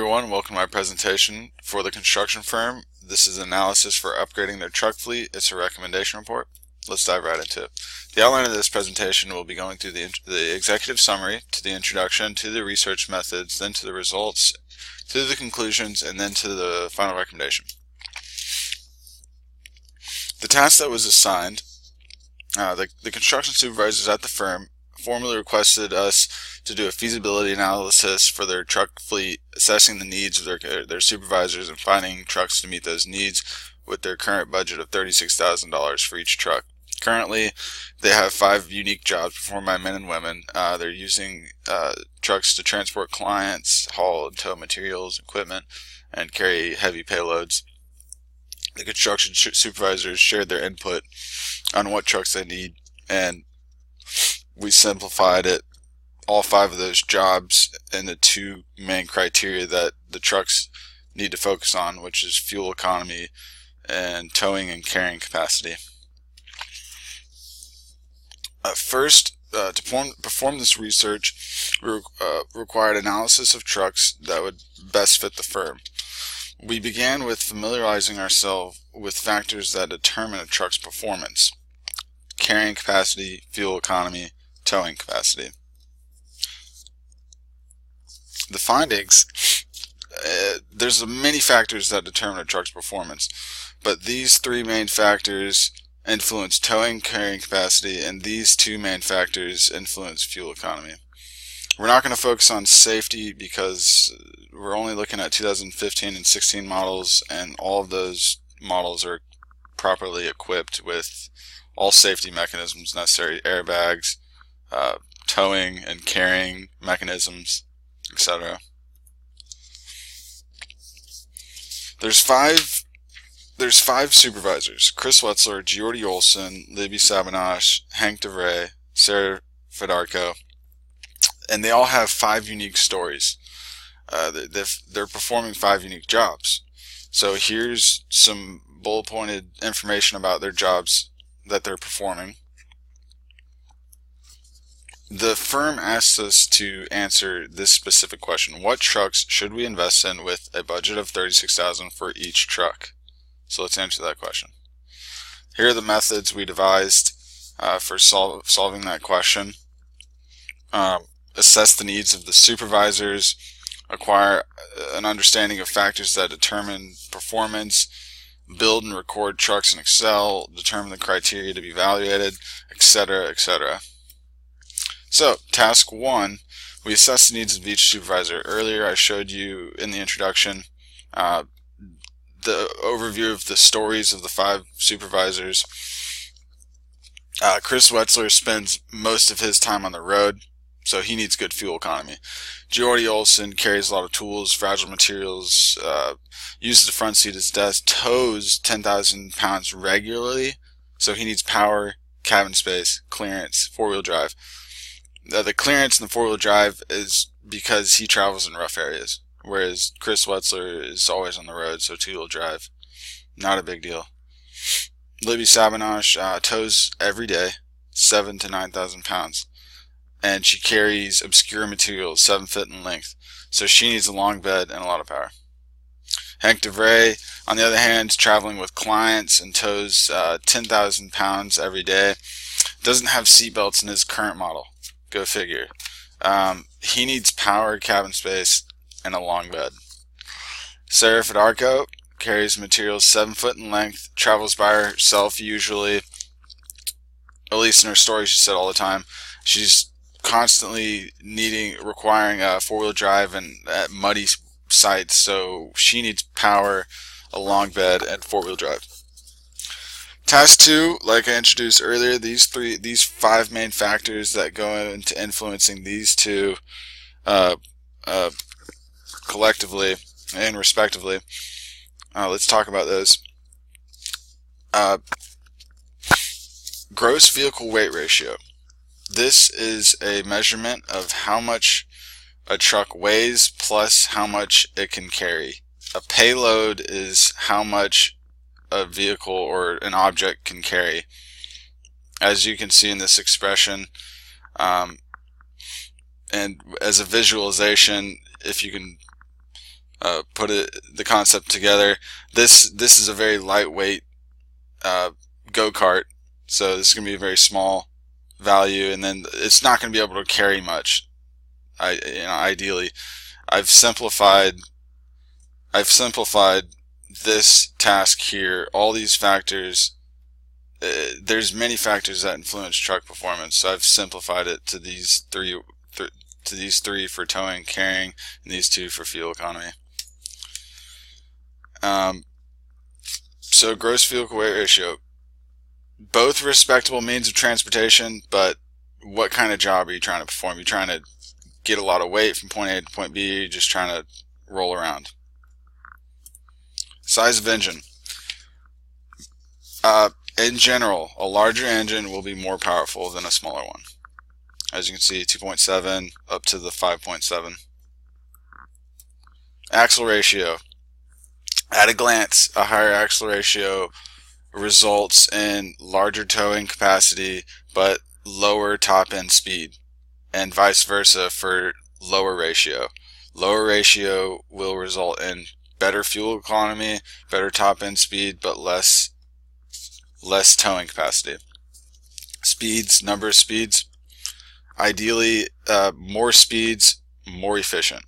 everyone, welcome to my presentation for the construction firm. This is analysis for upgrading their truck fleet. It's a recommendation report. Let's dive right into it. The outline of this presentation will be going through the executive summary, to the introduction, to the research methods, then to the results, to the conclusions, and then to the final recommendation. The task that was assigned, the construction supervisors at the firm formally requested us to do a feasibility analysis for their truck fleet, assessing the needs of their supervisors and finding trucks to meet those needs with their current budget of $36,000 for each truck. Currently, they have 5 unique jobs performed by men and women. They're using trucks to transport clients, haul and tow materials, equipment, and carry heavy payloads. The construction supervisors shared their input on what trucks they need, and we simplified it, all 5 of those jobs, into 2 main criteria that the trucks need to focus on, which is fuel economy and towing and carrying capacity. First, to perform this research, we required analysis of trucks that would best fit the firm. We began with familiarizing ourselves with factors that determine a truck's performance: carrying capacity, fuel economy, towing capacity. The findings, there's many factors that determine a truck's performance, but these 3 main factors influence towing, carrying capacity, and these 2 main factors influence fuel economy. We're not going to focus on safety because we're only looking at 2015 and 16 models, and all of those models are properly equipped with all safety mechanisms necessary: airbags, towing and carrying mechanisms, etc. There's five supervisors: Chris Wetzler, Geordie Olson, Libby Sabinash, Hank DeVray, Sarah Fedarko, and they all have 5 unique stories. They're performing 5 unique jobs. So here's some bullet pointed information about their jobs that they're performing. The firm asked us to answer this specific question: what trucks should we invest in with a budget of $36,000 for each truck? So let's answer that question. Here are the methods we devised for solving that question. Assess the needs of the supervisors, acquire an understanding of factors that determine performance, build and record trucks in Excel, determine the criteria to be evaluated, etc., etc. So, task 1, we assess the needs of each supervisor. Earlier I showed you in the introduction the overview of the stories of the 5 supervisors. Chris Wetzler spends most of his time on the road, so he needs good fuel economy. Geordie Olson carries a lot of tools, fragile materials, uses the front seat as desk, tows 10,000 pounds regularly, so he needs power, cabin space, clearance, 4-wheel drive. The clearance in the 4-wheel drive is because he travels in rough areas, whereas Chris Wetzler is always on the road, so 2-wheel drive, not a big deal. Libby Sabinash tows every day, 7,000 to 9,000 pounds, and she carries obscure materials, 7 feet in length, so she needs a long bed and a lot of power. Hank DeVray, on the other hand, is traveling with clients and tows 10,000 pounds every day. Doesn't have seat belts in his current model. Go figure. He needs power, cabin space, and a long bed. Sarah Fedarko carries materials 7 foot in length, travels by herself usually, at least in her story she said all the time. She's constantly requiring a 4-wheel drive and at muddy sites, so she needs power, a long bed, and 4-wheel drive. Task 2, like I introduced earlier, these 5 main factors that go into influencing these 2 collectively and respectively. Let's talk about those. Gross vehicle weight ratio. This is a measurement of how much a truck weighs plus how much it can carry. A payload is how much a vehicle or an object can carry. As you can see in this expression, and as a visualization, if you can the concept together. This is a very lightweight go-kart, so this is going to be a very small value, and then it's not going to be able to carry much. Ideally, I've simplified this task here. All these factors, there's many factors that influence truck performance, so I've simplified it to these three for towing and carrying, and these two for fuel economy. So gross vehicle weight ratio, both respectable means of transportation, but what kind of job are you trying to perform? Are you trying to get a lot of weight from point A to point B, or are you just trying to roll around? Size of engine. In general, a larger engine will be more powerful than a smaller one. As you can see, 2.7 up to the 5.7. Axle ratio. At a glance, a higher axle ratio results in larger towing capacity but lower top end speed, and vice versa for lower ratio. Lower ratio will result in better fuel economy, better top end speed, but less towing capacity. Speeds, number of speeds. Ideally, more speeds, more efficient.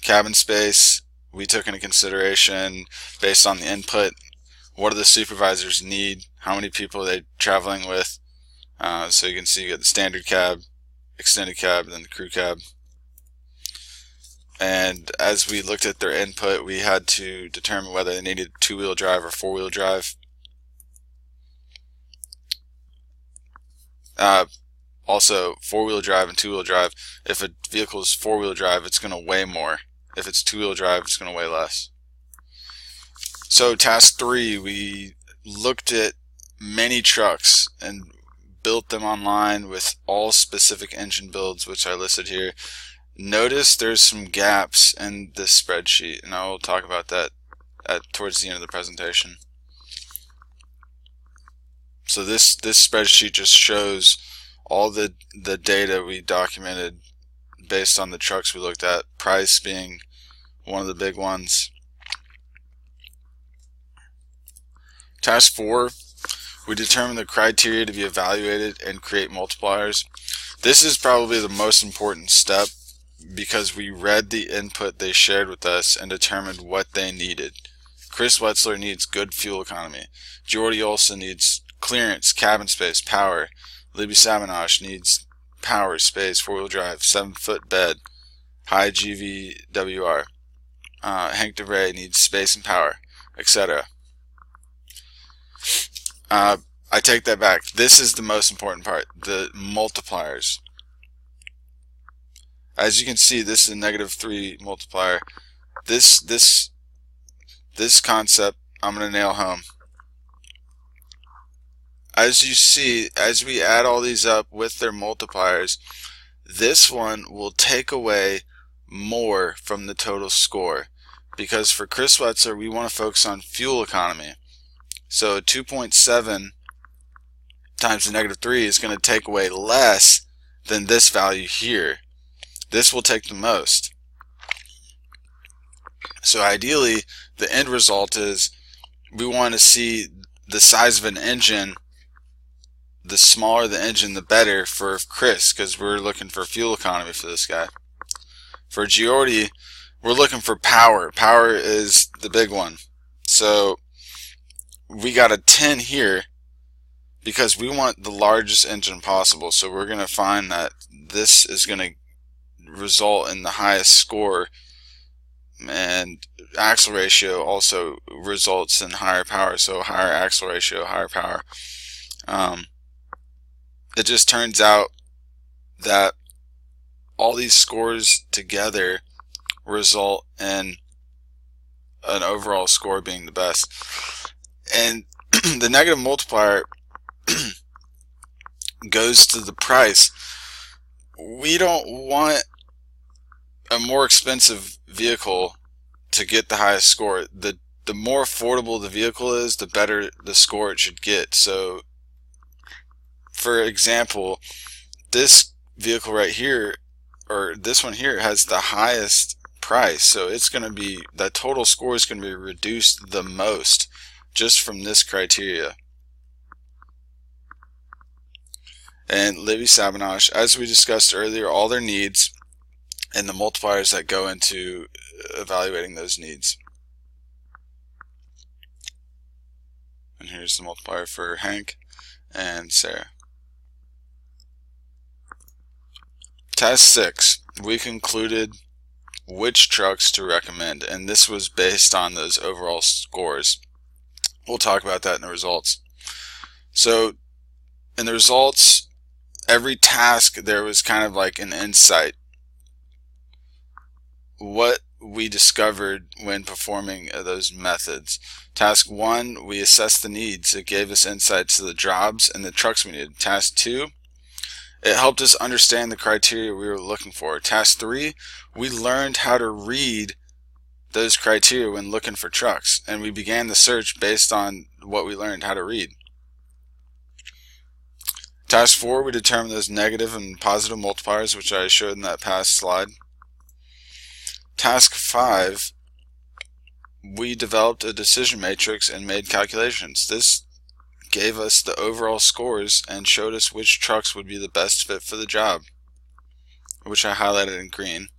Cabin space, we took into consideration based on the input. What do the supervisors need? How many people are they traveling with? So you can see you get the standard cab, extended cab, and then the crew cab. And as we looked at their input, we had to determine whether they needed two-wheel drive or four-wheel drive. Also, four-wheel drive and two-wheel drive. If a vehicle is four-wheel drive, it's going to weigh more. If it's two-wheel drive, it's going to weigh less. So task 3, we looked at many trucks and built them online with all specific engine builds, which I listed here. Notice there's some gaps in this spreadsheet, and I will talk about that towards the end of the presentation. So this spreadsheet just shows all the data we documented based on the trucks we looked at, price being one of the big ones. Task 4, we determine the criteria to be evaluated and create multipliers. This is probably the most important step because we read the input they shared with us and determined what they needed. Chris Wetzler needs good fuel economy. Jordy Olson needs clearance, cabin space, power. Libby Sabinosh needs power, space, four-wheel drive, 7-foot bed, high GVWR. Hank DeVray needs space and power, etc. I take that back. This is the most important part, the multipliers. As you can see, this is a -3 multiplier. This concept I'm going to nail home. As you see, as we add all these up with their multipliers, this one will take away more from the total score. Because for Chris Wetzler, we want to focus on fuel economy. So 2.7 times the -3 is going to take away less than this value here. This will take the most. So ideally, the end result is we want to see the size of an engine. The smaller the engine, the better for Chris, because we're looking for fuel economy for this guy. For Giordi, we're looking for power. Power is the big one. So we got a 10 here because we want the largest engine possible. So we're going to find that this is going to result in the highest score, and axle ratio also results in higher power. So higher axle ratio, higher power. It just turns out that all these scores together result in an overall score being the best. And the negative multiplier goes to the price. We don't want a more expensive vehicle to get the highest score. The more affordable the vehicle is, the better the score it should get. So for example, this vehicle right here, or this one here, has the highest price. So it's going to be, that total score is going to be reduced the most just from this criteria. And Libby Sabinosh, as we discussed earlier, all their needs and the multipliers that go into evaluating those needs. And here's the multiplier for Hank and Sarah. Task 6, we concluded which trucks to recommend, and this was based on those overall scores. We'll talk about that in the results. So in the results, every task there was kind of like an insight. What we discovered when performing those methods. Task 1, we assessed the needs. It gave us insights to the jobs and the trucks we needed. Task 2, it helped us understand the criteria we were looking for. Task 3, we learned how to read those criteria when looking for trucks, and we began the search based on what we learned how to read. Task 4, we determined those negative and positive multipliers, which I showed in that past slide. Task 5, we developed a decision matrix and made calculations. This gave us the overall scores and showed us which trucks would be the best fit for the job, which I highlighted in green.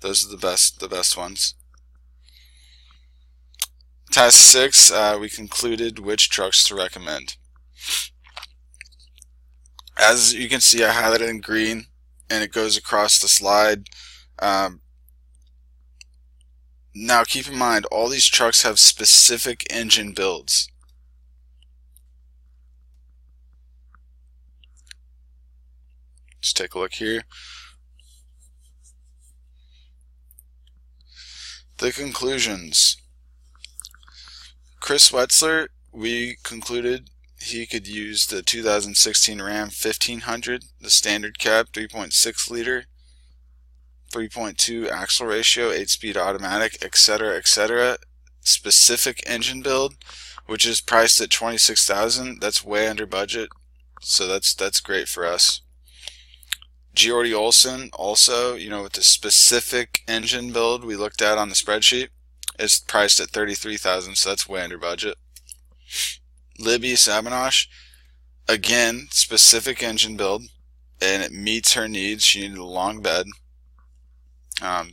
Those are the best ones. Task 6, we concluded which trucks to recommend. As you can see, I highlighted in green, and it goes across the slide. Now keep in mind, all these trucks have specific engine builds. Just take a look here. The conclusions. Chris Wetzler, we concluded he could use the 2016 Ram 1500, the standard cab, 3.6 liter, 3.2 axle ratio, 8-speed automatic, etc., etc. Specific engine build, which is priced at $26,000. That's way under budget, so that's great for us. Geordie Olson, also, with the specific engine build we looked at on the spreadsheet, is priced at $33,000, so that's way under budget. Libby Sabinosh, again, specific engine build, and it meets her needs. She needed a long bed, a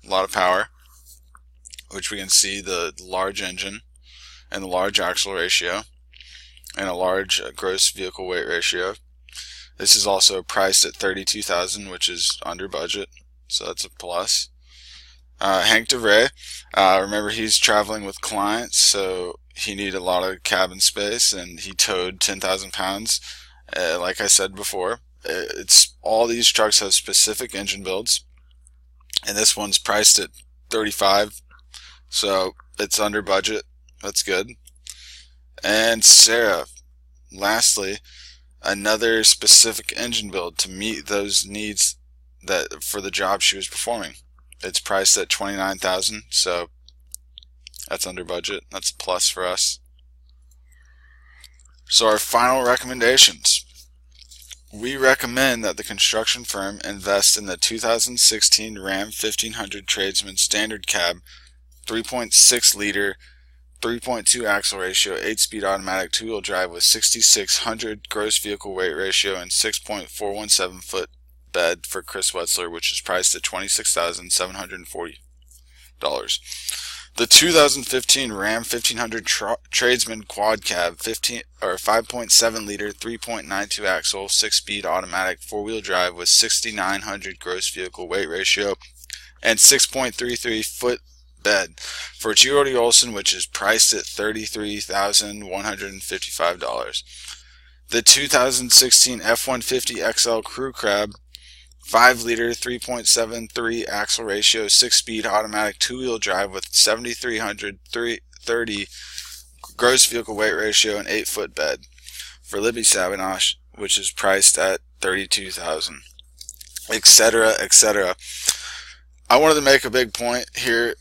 lot of power, which we can see the large engine and the large axle ratio and a large gross vehicle weight ratio. This is also priced at $32,000, which is under budget, so that's a plus. Hank DeVray, remember he's traveling with clients, so he needed a lot of cabin space, and he towed 10,000 pounds. Like I said before, all these trucks have specific engine builds, and this one's priced at $35,000, so it's under budget. That's good. And Sarah, lastly, another specific engine build to meet those needs that for the job she was performing. It's priced at $29,000, so that's under budget. That's a plus for us. So our final recommendations. We recommend that the construction firm invest in the 2016 Ram 1500 Tradesman Standard Cab, 3.6 liter, 3.2 axle ratio, 8-speed automatic, 2-wheel drive with 6,600 gross vehicle weight ratio and 6.417 foot bed for Chris Wetzler, which is priced at $26,740. The 2015 Ram 1500 Tradesman Quad Cab, 5.7 liter, 3.92 axle, 6-speed automatic, 4-wheel drive with 6,900 gross vehicle weight ratio and 6.33 foot bed for Geordie Olson, which is priced at $33,155. The 2016 F-150 XL Crew Cab, 5 liter, 3.73 axle ratio, 6-speed automatic, 2-wheel drive with 7,330 gross vehicle weight ratio and 8-foot bed for Libby Sabinosh, which is priced at $32,000, etc., etc. I wanted to make a big point here.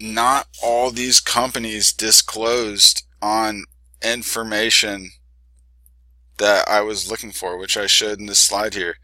Not all these companies disclosed on information that I was looking for, which I showed in this slide here.